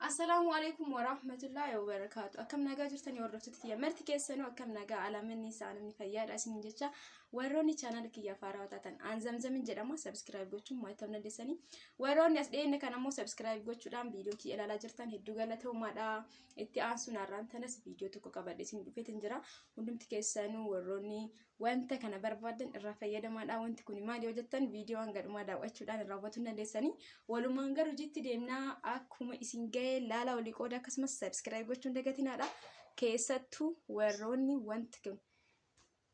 Assalamu alaikum warahmatullahi wabarakatuh. Akkam nagaa jirtanii hordoftoota ya marti keessanuu akkam nagaa alamanni isaanii fayyaadha isin jecha warroonni channel kiyya faaraa taatan aan zamzamin jedhama subscribe gochuun moo'atam dandeessanii warroonni as dhiyeenya kan ammoo subscribe gochuudhaan viidiyoo kiyya ilaalaa jirtan hedduu galatoomaadha. Itti aansuun har'aan tanas viidiyoo tokko qabadhe isin dhufeetin jira. Hundumti keessanuu warroonni wanta kana barbaadan irraa fayyadamaadha. Wanti kun maal yoo jettan viidiyoo hanga dhumaa daawwachuudhaan irraa hubachuu dandeessanii walumaan garuu jitti deemnaa akkuma isin ga'ee laala walii qooda akkasumas subscribe gochuun dagatinaadha. Keessattuu warroonni wanti kun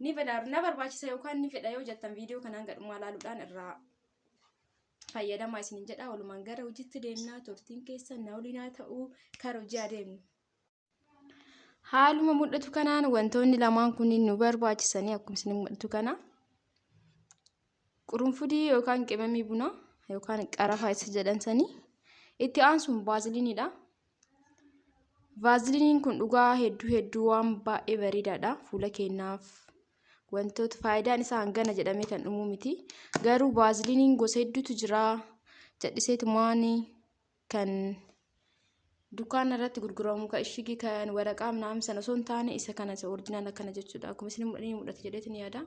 ni fedha na barbaachisa yookaan ni fedha yoo jettan viidiyoo kana hanga dhumaa laaluudhaan irraa fayyadamaa isin jedha. Walumaan gara hojiitti deemnaa turtiin keessan na waliin haa ta'u kara hojii adeemnu. Haaluma mul'atu kanaan wantoonni lamaan kunniin nu barbaachisanii akkuma isin mul'atu kana qurunfudii yookaan qimamii buna yookaan qarafaa isa jedhansanii itti aansuun vaaziliiniidha. Vaaziliiniin kun dhugaa hedduu waan baay'ee bareedaadha. Fuula keenyaaf wantoota faayidaan isaa hangana jedhamee kan dhumuu miti. Garuu vaaziliiniin gosa hedduutu jira. Jadhiseetumaan kan dukkaana irratti gurguramu kan ishigi kan waraqaa naam sana osoo hin taane isa kana isa oriijinaal akkana jechuudha. Akkuma isin mul'ata jedheetiin yaada.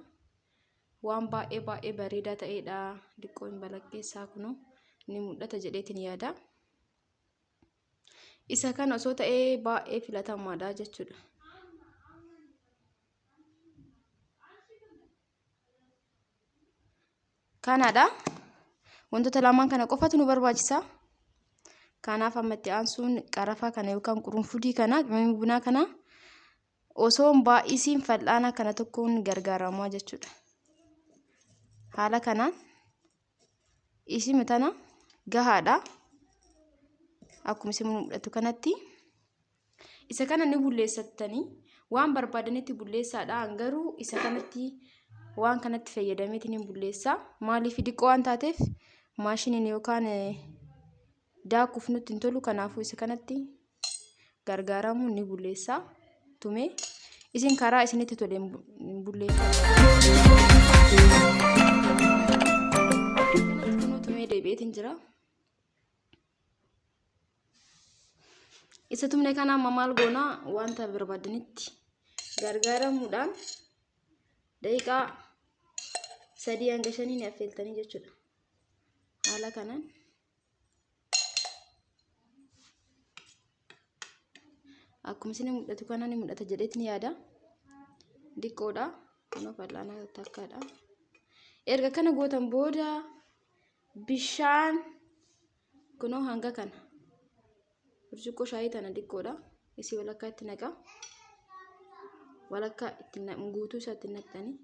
Waan baay'ee bareedaa ta'edha. Diqqoo hin balaqeessaa kunoo ni mul'ata jedheetiin yaada. Isa kana osoo ta'ee baay'ee filatamaadha jechuudha. Kanaadha. Wantoota lamaan kana qofatu nu barbaachisa. Kanaaf amma itti aansuun qarafaa kana yookaan qurunfudii kana qimamii bunaa kana osoo baay'isiin fal'aana kana tokkoon gargaaramaa jechuudha. Haala kanaan isin tana gahaadha. Akkuma isin mul'atu kanatti isa kana ni bulleessattanii waan barbaadanitti bulleessaadha. Garuu isa kanatti waan kanatti fayyadameetiin hin bulleessaa. Maaliif diqqoo waan taateef maashiniin yookaan daakuuf nutti hin tolu. Kanaafuu isa kanatti gargaaramuun ni bulleessaa. Tumee isin karaa isinitti tole bulleeffatu. Tumee deebi'eetiin jira. Isa tumne kana maal goona wanta barbaadanitti gargaaramuudhaan daqiiqaa 3 hanga 5 ni affeeltanii jechuudha. Haala kanaan akkuma isin mul'atu kana ni mul'ata jedheetiin yaada. Diqqoodha. Kunoo fal'aana takkaadha. Erga kana gootan booda bishaan kunoo hanga kana burcuqqoo shaayii tana diqqoodha. Isii walakkaa itti naqa. Walakkaa itti guutuu isaa itti naqxanii.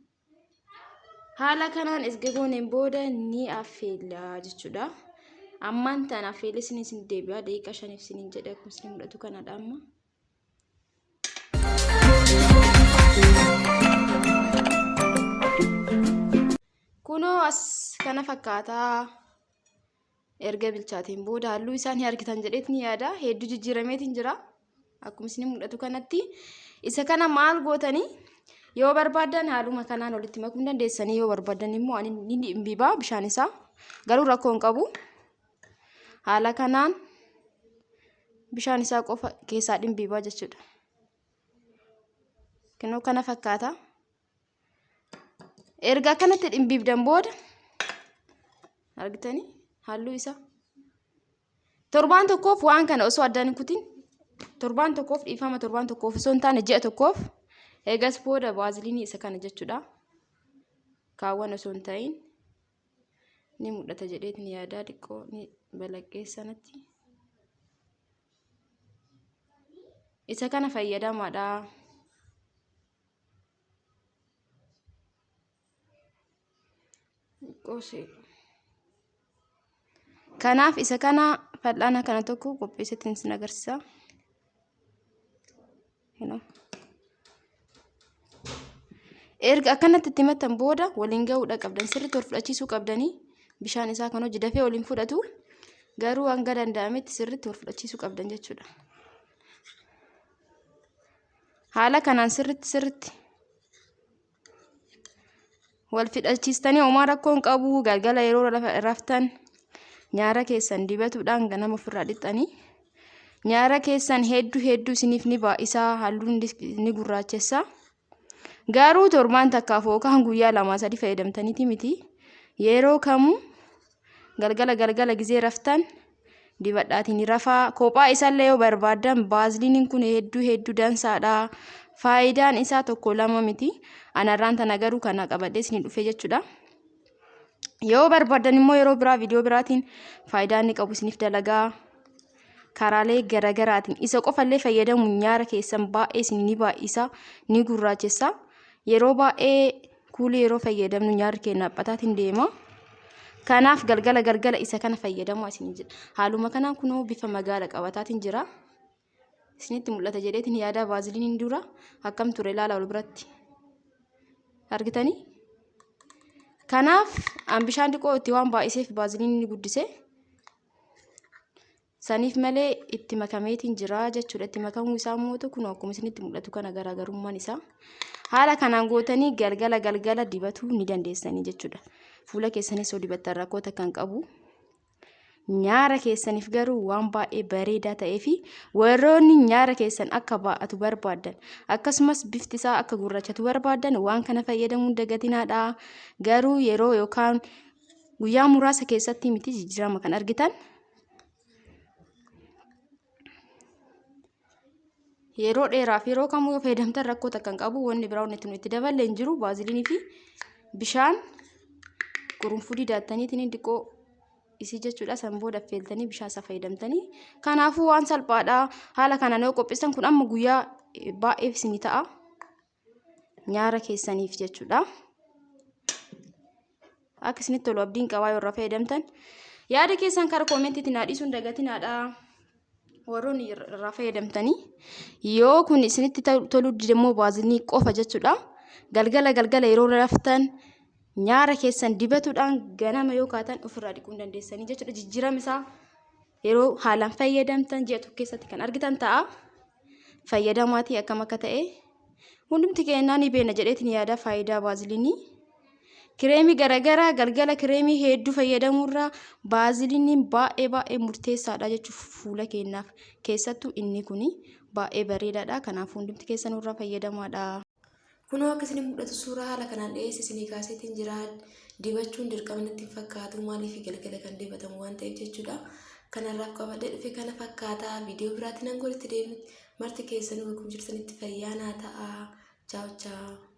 Haala kanaan erga gooneen booda ni affeellaa jechuudha. Ammaan tana affeellee isin deebi'aa daqiiqaa 5 isin jedhe akkuma isin mul'atu kanadha amma. Kunoo as kana fakkaataa. Erga bilchaateen booda halluu isaan argitan jedheetiin yaada. Hedduu jijjiirameetiin jira. Akkuma isin mul'atu kanatti isa kana maal gootanii yoo barbaadan haaluma kanaan walitti makuu dandeessanii yoo barbaadan immoo ni dhimbibaa bishaan isaa. Garuu rakkoo hin qabu. Haala kanaan bishaan isaa qofa keessaa dhimbibaa jechuudha. Kunoo kana fakkaata. Erga kanatti dhimbibdan booda argitanii halluu isa torbaan tokkoof waan kana osoo addaan kutin torbaan tokkoof dhiifama torbaan tokkoof osoo hin taane ji'a tokkoof eegas booda vaaziliinii isa kana jechuudha. Kaawwan osoo hin ta'in ni mul'ata jedheetiin yaada. Diqqoo ni balaqeessanatti isa kana fayyadamaadha. Kanaaf isa kana fal'aana kana tokko qopheesseetiin isin agarsiisa. Erga akkanatti itti himattan booda waliin gahuudha qabdan. Sirriitti wal fudhachiisuu qabdanii bishaan isaa kan hojii dafee waliin fudhatu. Garuu hanga danda'ametti sirriitti wal fudhachiisuu qabdan jechuudha. Haala kanaan sirriitti wal fudhachiistanii homaa rakkoo hin qabu. Galgala yeroo raftan nyaara keessan dibatuudhaan ganama ofirraa dhixxanii nyaara keessan hedduu isiniif ni baay'isaa, halluun ni gurraachessa. Garuu torbaan takkaaf yookaan guyyaa 2-3 fayyadamtaniiti miti. Yeroo kamuu galgala gizee raftan dibadhaatiin rafaa. Kophaa isaallee yoo barbaadan baaziliiniin kun hedduu dansaadha. Faayidaan isaa tokko lama miti. Anarraan tana garuu kana qabadhee isin dhufee jechuudha. Yoo barbaadan immoo yeroo biraa viidiyoo biraatiin faayidaa inni qabu isiniif dalagaa. Karaalee garagaraatiin isa qofallee fayyadamu nyaara keessan baay'ee isin ni baay'isa, ni gurraachessa. Yeroo baay'ee kuulii yeroo fayyadamnu nyaarri keenya dhaphataatiin deema. Kanaaf galgala isa kana fayyadamu isin jedha. Haaluma kanaan kunoo bifa magaala qabataatiin jira. Isinitti mul'ata jedheetiin yaada baaziliiniin dura akkam ture ilaala wal biratti. Argitanii? Kanaaf an bishaan dhiqoo itti waan baay'iseef baaziliiniin guddise. Saniif malee itti makameetiin jira jechuudha. Itti makamuu isaa mootu kun akkuma isinitti mul'atu kana garaagarummaan isaa. Haala kanaan gootanii galgala dibatuu ni dandeessanii jechuudha. Fuula keessanis yoo dibattan rakkoota kan qabu. Nyaara keessaniif garuu waan baay'ee bareedaa ta'ee fi warroonni nyaara keessan akka baa'atu barbaadan akkasumas bifti isaa akka gurraachatu barbaadan waan kana fayyadamuun dagatinaadha. Garuu yeroo yookaan guyyaa muraasa keessatti miti jijjiirama kan argitan. Yeroo dheeraaf yeroo kamuu yoo fayyadamtan rakkoota kan qabu. Wanni biraa wanti itti dabalee hin jiru baaziliinii fi bishaan qurunfudii daattaniitiin dhiqoo isii jechuudha. San booda affeeltanii bishaan isa fayyadamtanii. Kanaafuu waan salphaadha. Haala kanaan yoo qopheessan kun amma guyyaa baay'eef isinii ta'a. Nyaara keessaniif jechuudha. Akka isinitti tolu abdiin qabaa yoo irraa fayyadamtan. Yaada keessan karaa koomentiitiin haadhisuun dagatinaadha. Warroonni irraa fayyadamtanii yoo kun isinitti tolu immoo baaziliinii qofa jechuudha. Galgala yeroo raftan nyaara keessan dibatuudhaan ganama yoo kaatan ofirraa dhiquu dandeessanii jechuudha. Jijjiirama isaa yeroo haalaan fayyadamtan ji'a tokko keessatti kan argitan ta'a. Fayyadamaatii akkam akka ta'e hundumti keenyaa ni beekna jedheetiin yaada faayidaa baaziliinii. Kireemii garagaraa galgala kireemii hedduu fayyadamuurraa baaziliiniin baay'ee murteessaadha jechuudha fuula keenyaaf. Keessattuu inni kuni baay'ee bareedaadha. Kanaaf hundumti keessan irraa fayyadamaadha. Kunoo akka isin mul'atu suuraa haala kanaan dhiyeesse isinii kaaseetiin jira. Dibachuun dirqama natti hin fakkaatu maaliif galgala kan dibatamu waan ta'eef jechuudha. Kanarraaf qabadee dhufe kana fakkaata. Viidiyoo biraatiin hanga walitti deemnu marti keessanuu akkuma jirtanitti fayyaa naa ta'a. Ciao.